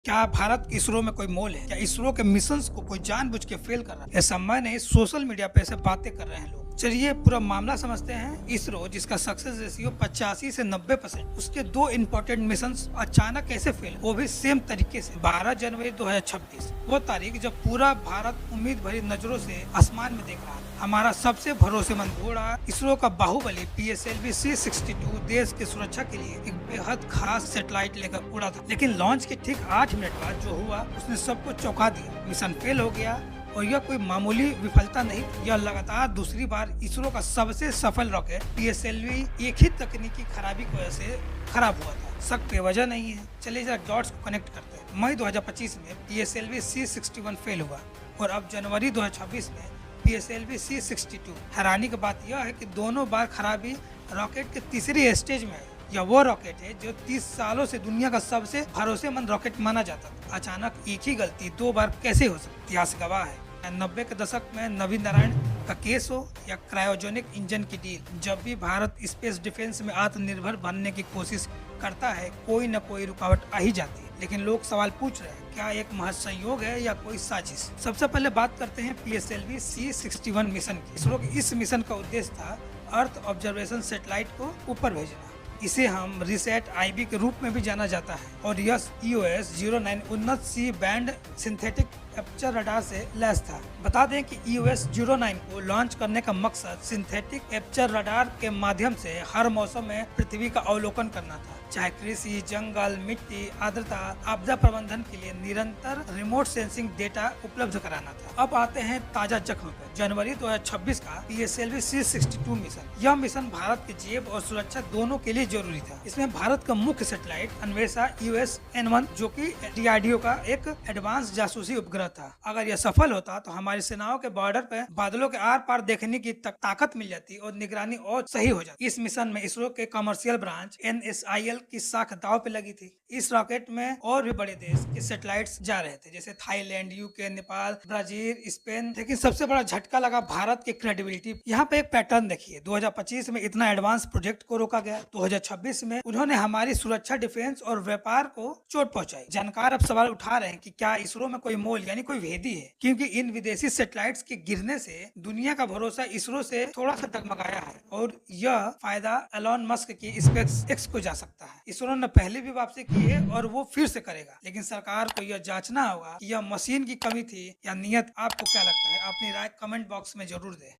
क्या भारत इसरो में कोई मोल है? क्या इसरो के मिशंस को कोई जानबूझ के फेल कर रहा है? ऐसा मैं नहीं, सोशल मीडिया पे ऐसे बातें कर रहे हैं लोग। चलिए पूरा मामला समझते हैं। इसरो जिसका सक्सेस रेशियो 85 से 90%, उसके दो इम्पोर्टेंट मिशंस अचानक कैसे फेल, वो भी सेम तरीके से। 12 जनवरी 2026 वो तारीख जब पूरा भारत उम्मीद भरी नजरों से आसमान में देख रहा था। हमारा सबसे भरोसेमंद घोड़ा, इसरो का बाहुबली PSLV C-62 देश की सुरक्षा के लिए एक बेहद खास सैटेलाइट लेकर उड़ा था। लेकिन लॉन्च के ठीक 8 मिनट बाद जो हुआ उसने सबको चौंका दिया। मिशन फेल हो गया और यह कोई मामूली विफलता नहीं, यह लगातार दूसरी बार इसरो का सबसे सफल रॉकेट PSLV एक ही तकनीकी खराबी की वजह से खराब हुआ था। शक बेवजह नहीं है। चलिए जरा डॉट्स को कनेक्ट करते हैं। मई 2025 में PSLV C-61 फेल हुआ और अब जनवरी 2026 में PSLV C-62। हैरानी की बात यह है कि दोनों बार खराबी रॉकेट के तीसरी स्टेज में आई। यह वो रॉकेट है जो 30 सालों से दुनिया का सबसे भरोसेमंद रॉकेट माना जाता था। अचानक एक ही गलती दो बार कैसे हो सकती? इतिहास गवाह है। 90 के दशक में नवीन नारायण का केस हो या क्रायोजेनिक इंजन की डील, जब भी भारत स्पेस डिफेंस में आत्मनिर्भर बनने की कोशिश करता है कोई न कोई रुकावट आ ही जाती है। लेकिन लोग सवाल पूछ रहे हैं, क्या एक महज संयोग है या कोई साजिश? सबसे पहले बात करते हैं PSLV C-61 मिशन की। इसरो के इस मिशन का उद्देश्य था अर्थ ऑब्जर्वेशन सैटेलाइट को ऊपर भेजना। इसे हम रिसेट IB के रूप में भी जाना जाता है और यह EOS-09 उन्नत C band synthetic aperture radar से लैस था। बता दें कि EOS-09 को लॉन्च करने का मकसद सिंथेटिक एपर्चर रडार के माध्यम से हर मौसम में पृथ्वी का अवलोकन करना था, चाहे कृषि, जंगल, मिट्टी, आर्द्रता, आपदा प्रबंधन के लिए निरंतर रिमोट सेंसिंग डेटा उपलब्ध कराना था। अब आते हैं ताजा जख्म पर। जनवरी 2026 का PSLV C-62 मिशन। यह मिशन भारत के जेब और सुरक्षा दोनों के लिए जरूरी था। इसमें भारत का मुख्य सैटेलाइट अन्वेषा EOS-N1 जो कि DRDO का एक एडवांस जासूसी उपग्रह था। अगर यह सफल होता तो हमारी सेनाओं के बॉर्डर पर बादलों के आर पार देखने की ताकत मिल जाती और निगरानी और सही हो जाती। इस मिशन में इसरो के कमर्शियल ब्रांच NSIL की साख दाव पे लगी थी। इस रॉकेट में और भी बड़े देश के सैटेलाइट्स जा रहे थे, जैसे Thailand, UK, Nepal, Brazil, Spain. लेकिन सबसे बड़ा झटका लगा भारत की क्रेडिबिलिटी। यहाँ पे एक पैटर्न देखिए, 2025 में इतना एडवांस प्रोजेक्ट को रोका गया, 2026 में उन्होंने हमारी सुरक्षा, डिफेंस और व्यापार को चोट पहुंचाई। जानकार अब सवाल उठा रहे हैं कि क्या इसरो में कोई मोल यानी कोई भेदी है, क्योंकि इन विदेशी सैटेलाइट्स के गिरने से दुनिया का भरोसा इसरो से थोड़ा सा डगमगाया है और यह फायदा एलोन मस्क की स्पेसएक्स को जा सकता है। इसरो ने पहले भी वापसी की है और वो फिर से करेगा, लेकिन सरकार को यह जांचना होगा कि यह मशीन की कमी थी या नियत। आपको क्या लगता है? अपनी राय कमेंट बॉक्स में जरूर दें।